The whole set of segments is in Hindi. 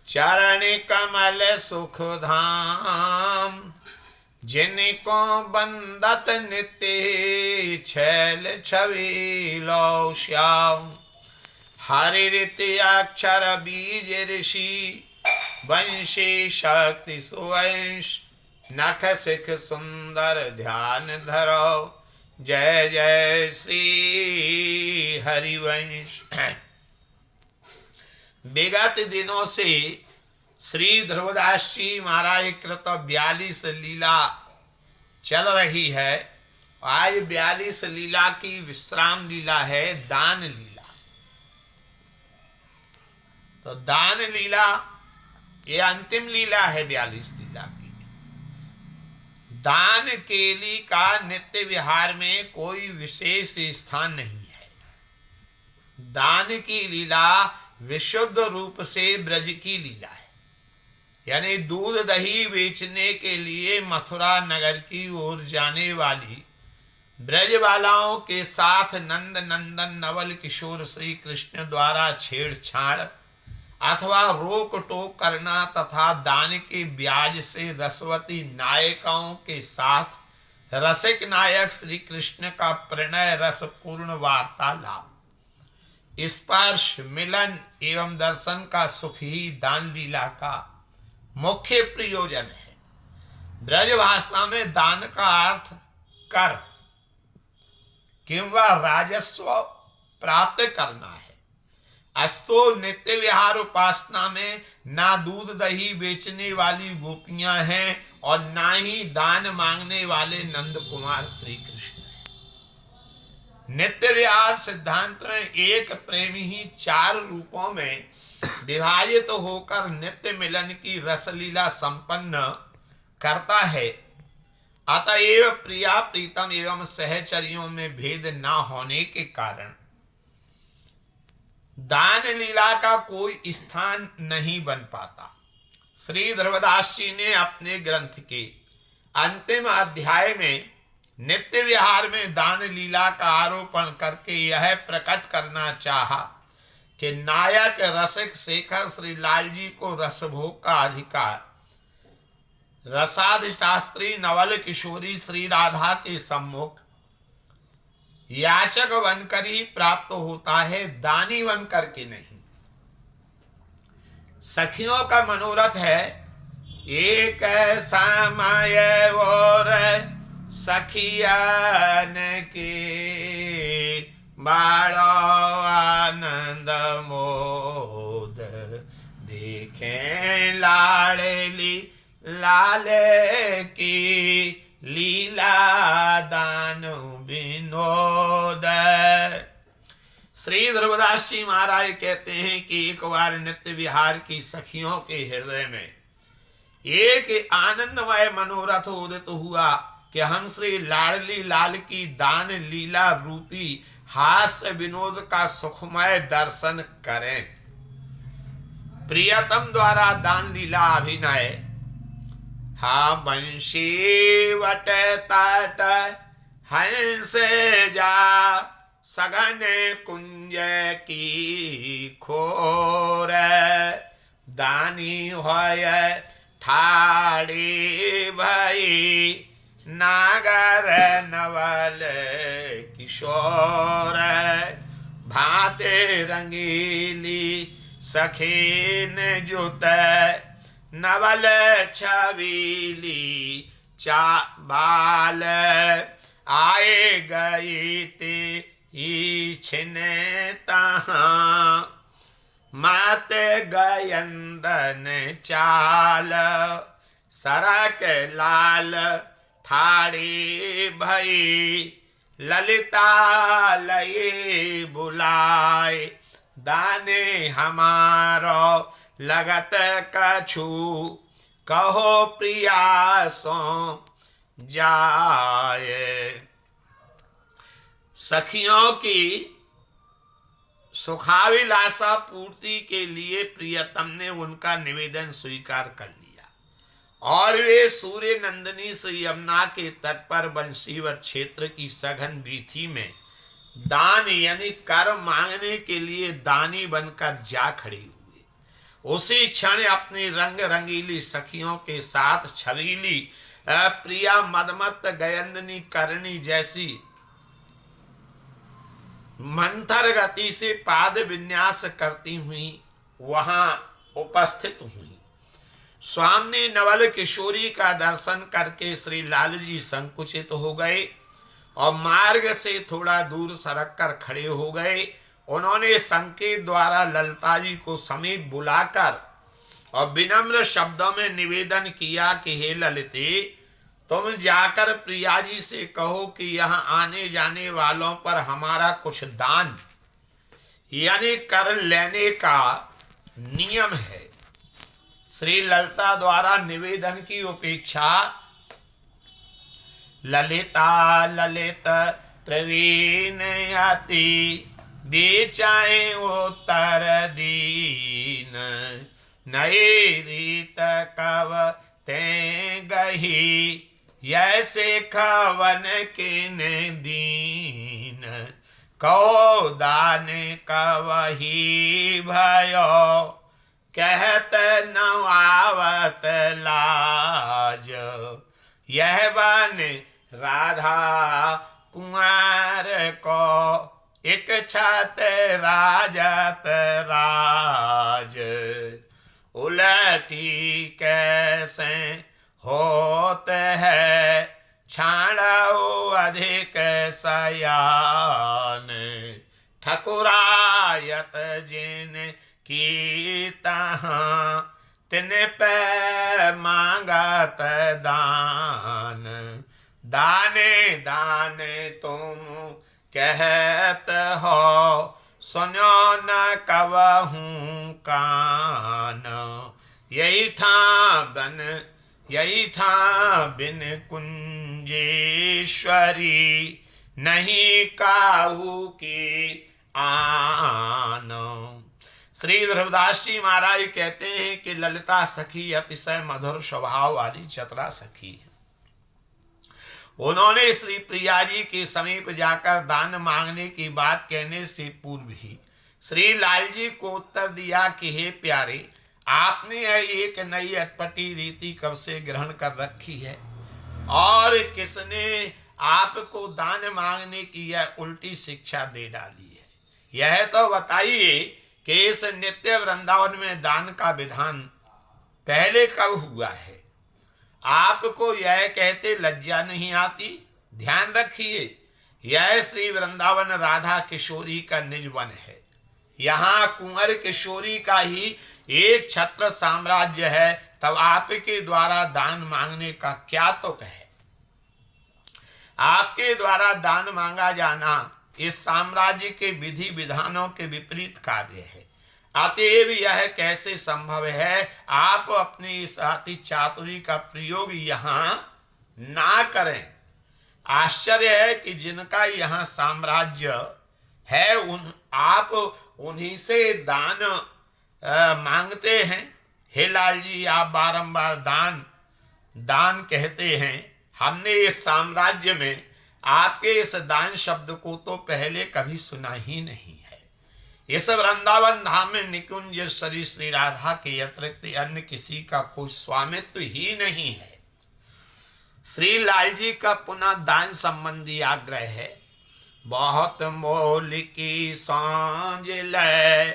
चरण कमल सुख धाम, जिनको बंदत नित्य छैल छवि लो श्याम। हरि रीति अक्षर बीज ऋषि, वंशी शक्ति सुवंश। नख सिख सुंदर ध्यान धरो, जय जय श्री हरिवंश। विगत दिनों से श्री ध्रुवदास जी महाराज कृत 42 लीला चल रही है। आज 42 लीला की विश्राम लीला है दान लीला। तो दान लीला ये अंतिम लीला है 42 लीला की। दान केली का नित्य विहार में कोई विशेष स्थान नहीं है। दान की लीला विशुद्ध रूप से ब्रज की लीला है, यानी दूध दही बेचने के लिए मथुरा नगर की ओर जाने वाली ब्रजबालाओं के साथ नंद नंदन नवल किशोर श्री कृष्ण द्वारा छेड़छाड़ अथवा रोक टोक करना तथा दान के ब्याज से रसवती नायिकाओं के साथ रसिक नायक श्री कृष्ण का प्रणय रसपूर्ण वार्तालाप, स्पर्श मिलन एवं दर्शन का सुख ही दान लीला का मुख्य प्रयोजन है। ब्रजभाषा में दान का अर्थ कर किंवा राजस्व प्राप्त करना है। अस्तो नित्य विहार उपासना में ना दूध दही बेचने वाली गोपियां हैं और ना ही दान मांगने वाले नंद कुमार श्री कृष्ण हैं। नित्य विहार सिद्धांत में एक प्रेमी ही 4 रूपों में विभाजित होकर नित्य मिलन की रसलीला संपन्न करता है। अतएव प्रिया प्रीतम एवं सहचरियों में भेद न होने के कारण दान लीला का कोई स्थान नहीं बन पाता। श्री ध्रुवदास जी ने अपने ग्रंथ के अंतिम अध्याय में नित्य विहार में दान लीला का आरोपण करके यह प्रकट करना चाहा कि नायक रसिक शेखर श्री लाल जी को रसभोग का अधिकार रसाधिशास्त्री नवल किशोरी श्री राधा के सम्मुख याचक बनकर ही प्राप्त होता है, दानी बनकर के नहीं। सखियों का मनोरथ है एक समय और सखियन के बाड़ो आनंद मोद, देखें लाड़ली लाल की लीला दान विनोद। श्री ध्रुवदास जी महाराज कहते हैं कि एक बार नित्य विहार की सखियों के हृदय में एक आनंदमय मनोरथ उदित हुआ कि हम श्री लाडली लाल की दान लीला रूपी हास्य विनोद का सुखमय दर्शन करें। प्रियतम द्वारा दान लीला अभिनय। हा बंशी वट तट हंस जा, सघन कुंज की खोर, दानी होय ठाड़ी भई नागर नवल किशोर, भाते रंगीली सखीन जुत, नवल छबीली चाबाल, आए गई ते ही छिने तहाँ, मात गयंदन चाल, सरक लाल ठाड़ी भई, ललिता लई बुलाए, दाने हमारो लगत कछु, कहो प्रिया सो जाए। सखियों की सुखाविलासा पूर्ति के लिए प्रियतम ने उनका निवेदन स्वीकार कर लिया और वे सूर्य नंदिनी श्री यमुना के तट पर बंशीवर क्षेत्र की सघन वीथी में दान यानी कर मांगने के लिए दानी बनकर जा खड़े हुए। उसी क्षण अपनी रंग रंगीली सखियों के साथ छबीली प्रिया मदमत गयंदनी करणी जैसी मंथर गति से पाद विन्यास करती हुई वहां उपस्थित हुई। स्वामी नवल किशोरी का दर्शन करके श्री लाल जी संकुचित हो गए और मार्ग से थोड़ा दूर सरक कर खड़े हो गए। उन्होंने संकेत द्वारा ललिता जी को समीप बुलाकर और विनम्र शब्दों में निवेदन किया कि हे ललिते, तुम जाकर प्रिया जी से कहो कि यहाँ आने जाने वालों पर हमारा कुछ दान यानी कर लेने का नियम है। श्री ललिता द्वारा निवेदन की उपेक्षा ललिता ललित प्रवीण अति बेचाए उत्तर दीन नए रीत कव ते गही यैसे खवन किन दीन कहो दान कवही भयो कहत न आवत लाज यह बन राधा कुंवर को एक छत राजत राज उलटी कैसे होत है छाड़ो अधिक सयान ठकुरायत जिन की तहाँ तिन पे मांगत दान दाने दाने तुम कहत हो सुनो न कवहूँ कान यही था बिन कुंजेश्वरी नहीं काहू की आन। श्री ध्रुवदास जी महाराज कहते हैं कि ललिता सखी अतिशय मधुर स्वभाव वाली चतुरा सखी है। उन्होंने श्री प्रिया जी के समीप जाकर दान मांगने की बात कहने से पूर्व ही श्री लाल जी को उत्तर दिया कि हे प्यारे, आपने एक नई अटपटी रीति कब से ग्रहण कर रखी है और किसने आपको दान मांगने की यह उल्टी शिक्षा दे डाली है? यह तो बताइए कि इस नित्य वृंदावन में दान का विधान पहले कब हुआ है? आपको यह कहते लज्जा नहीं आती? ध्यान रखिए, यह श्री वृंदावन राधा किशोरी का निज वन है। यहाँ कुंवर किशोरी का ही एक छत्र साम्राज्य है, तब आपके द्वारा दान मांगने का क्या तुक है? आपके द्वारा दान मांगा जाना इस साम्राज्य के विधि विधानों के विपरीत कार्य है। अतएव यह कैसे संभव है आप अपनी इस अति चातुरी का प्रयोग यहाँ ना करें? आश्चर्य है कि जिनका यहाँ साम्राज्य है आप उन्हीं से दान मांगते हैं। हे लाल जी, आप बारंबार दान दान कहते हैं। हमने इस साम्राज्य में आपके इस दान शब्द को तो पहले कभी सुना ही नहीं है। इस वृंदावन धाम में निकुंज श्री राधा के अतिरिक्त अन्य किसी का कोई स्वामित्व ही नहीं है। श्री लाल जी का पुनः दान संबंधी आग्रह है। बहुत मोल की सांझ ले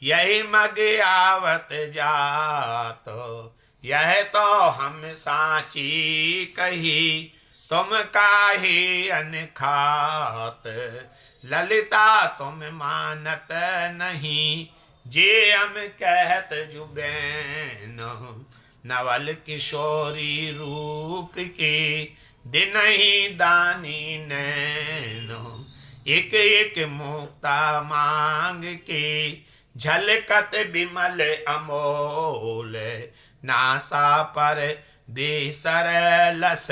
यही मग आवत जात यह तो हम साची कही तुम काहे अनखात ललिता तुम मानत नहीं जे हम कहत जुबैन नवल किशोरी रूप के दिन ही दानी नैनो एक एक मुक्ता मांग के झलकत बिमल अमोल नासा पर बेसर लस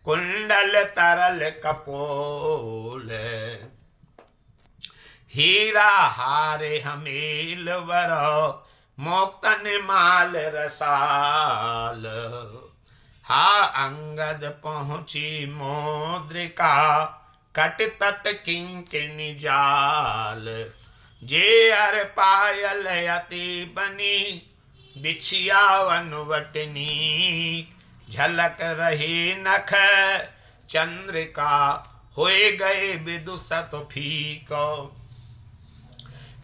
कुंडल तरल कपोल हीरा हारे हमील वर मोक्तन माल रसाल हा अंगद पहुंची मोद्रिका कट तट किंकिणी जाल जे अर पायल अति बनी बिछिया वनवटनी झलक रहे नख चंद्रिका होए गए विदुषत फीको।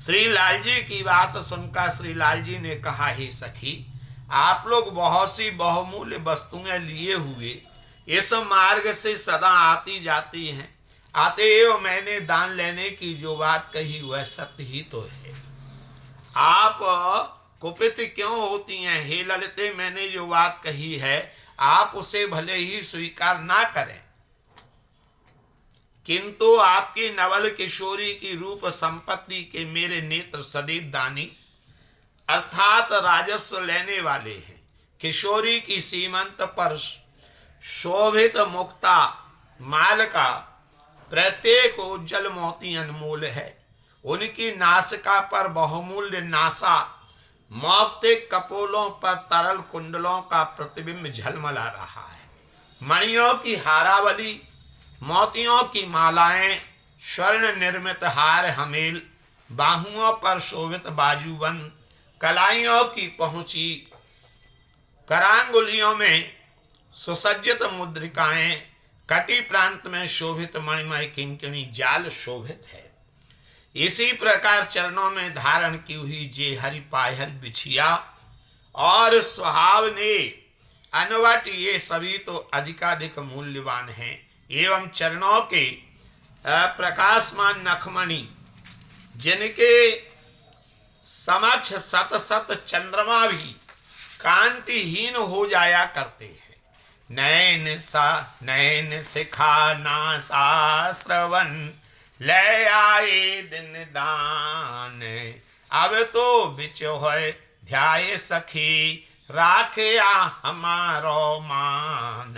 श्री लाल जी की बात सुनकर श्री लाल जी ने कहा, हे सखी, आप लोग बहुत सी बहुमूल्य वस्तुएं लिए हुए इस मार्ग से सदा आती जाती हैं, अतएव मैंने दान लेने की जो बात कही वह सत्य ही तो है। आप कुपित क्यों होती हैं? हे ललिते, मैंने जो बात कही है आप उसे भले ही स्वीकार ना करें, किंतु आपकी नवल किशोरी की रूप संपत्ति के मेरे नेत्र सदैव दानी अर्थात राजस्व लेने वाले हैं। किशोरी की सीमंत पर शोभित मुक्ता माल का प्रत्येक उज्जवल मोती अनमोल है। उनकी नासिका पर बहुमूल्य नासा मौक्तिक कपोलों पर तरल कुंडलों का प्रतिबिंब झलमला रहा है। मणियों की हारावली, मोतियों की मालाएं, स्वर्ण निर्मित हार हमेल, बाहुओं पर शोभित बाजूबंद, कलाइयों की पहुंची, करांगुलियों में सुसज्जित मुद्रिकाएं, कटी प्रांत में शोभित मणिमय किंकिणी जाल शोभित है। इसी प्रकार चरणों में धारण की हुई जे हरि पायल बिछिया और सुहावने अनवट, ये सभी तो अधिकाधिक मूल्यवान हैं। एवं चरणों के प्रकाशमान नखमणि, जिनके समक्ष सत सत चंद्रमा भी कांतिहीन हो जाया करते हैं। नैन सिखा नासा श्रवण ले आए दिन दान, अब तो बिचो है ध्याय सखी राखया हमारो मान।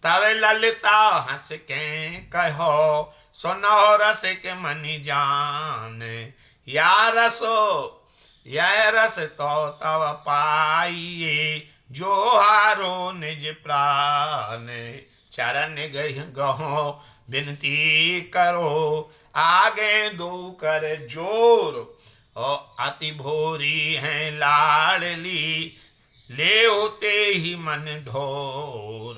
तब ललिता हंस के कहो सुनो रस के मनि जान, या रसो यह रस तो तब पाइए जो हारो निज प्राण। चरण गहो विनती करो आगे दो कर जोर, और अति भोरी हैं लाडली ले होते ही मन ढोर।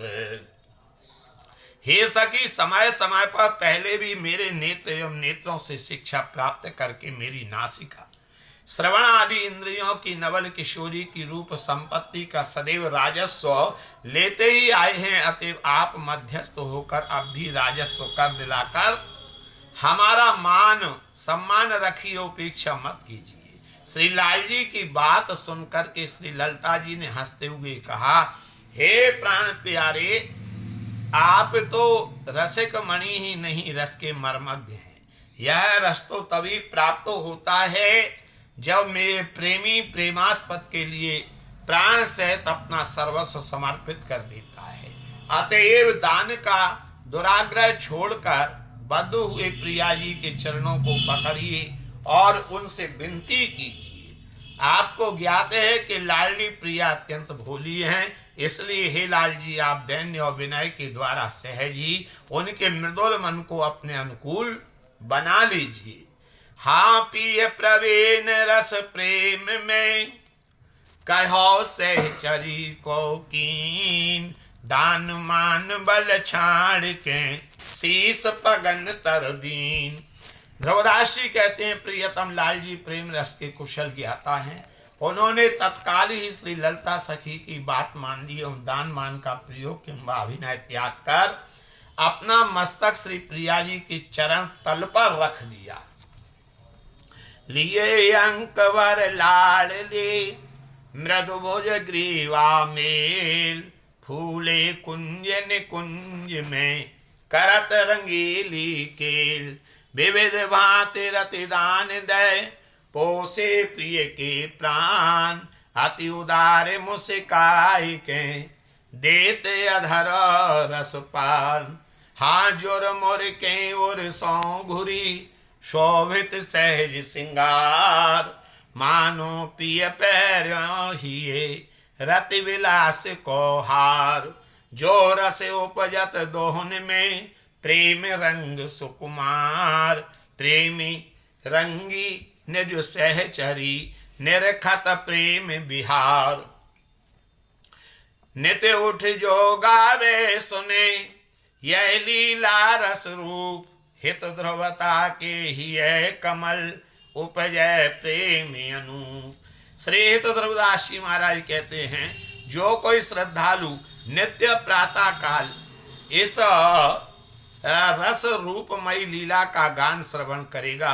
हे सखी, समय समय पर पहले भी मेरे नेत्र एवं नेत्रों से शिक्षा प्राप्त करके मेरी नासिका, श्रवण आदि इंद्रियों की नवल किशोरी की रूप संपत्ति का सदैव राजस्व लेते ही आए हैं। अतएव आप मध्यस्थ होकर अब भी राजस्व कर दिलाकर हमारा मान सम्मान रखिए, उपेक्षा मत कीजिए। श्री लाल जी की बात सुनकर के श्री ललिता जी ने हंसते हुए कहा, हे प्राण प्यारे, आप तो रसिक मणि ही नहीं रस के मर्मज्ञ हैं। यह रस तो तभी प्राप्त होता है जब मेरे प्रेमी प्रेमास्पद के लिए प्राण सहित अपना सर्वस्व समर्पित कर देता है। अतएव दान का दुराग्रह छोड़कर बद्ध हुए प्रिया जी के चरणों को पकड़िए और उनसे विनती कीजिए। आपको ज्ञात है कि लाडली प्रिया अत्यंत भोली हैं, इसलिए हे लाल जी, आप दैन्य और विनय के द्वारा सहज ही उनके मृदुल मन को अपने अनुकूल बना लीजिए। हाँ पिय प्रवीण रस प्रेम में कहो सहचरी को कीन, दान मान बल छाड़ के शीस पगन तर दीन। ध्रुवदास जी कहते हैं, प्रियतम लाल जी प्रेम रस के कुशल ज्ञाता हैं। उन्होंने तत्काल ही श्री ललिता सखी की बात मान ली और दान मान का प्रयोग किंबा अभिनय त्याग कर अपना मस्तक श्री प्रिया जी के चरण तल पर रख दिया। लिए अंकवर लाडले मृदु भुज ग्रीवा मेल, फूले कुंज निकुंज में करत रंगीली केल। विविध भांति रति दान दय पोसे प्रिय के प्राण, अति उदार मुस्काई के देते अधर रस पान। हाँ जोर मोर के ओर सौ घुरी शोभित सहज सिंगार, मानो पिय पैरों हिये रति विलास को हार। जो रस उपजत दोहन में प्रेम रंग सुकुमार, प्रेमी रंगी निज सहचरी निरखत प्रेम बिहार। नित उठ जो गावे सुने यह लीला रस रूप, हित ध्रुवता के ही कमल उपजय प्रेम अनूप। श्री हित ध्रुवदास जी महाराज कहते हैं, जो कोई श्रद्धालु नित्य प्रातः काल इस रस रूपमयी लीला का गान श्रवण करेगा,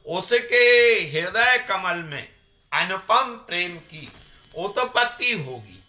उसके हृदय कमल में अनुपम प्रेम की उत्पत्ति होगी।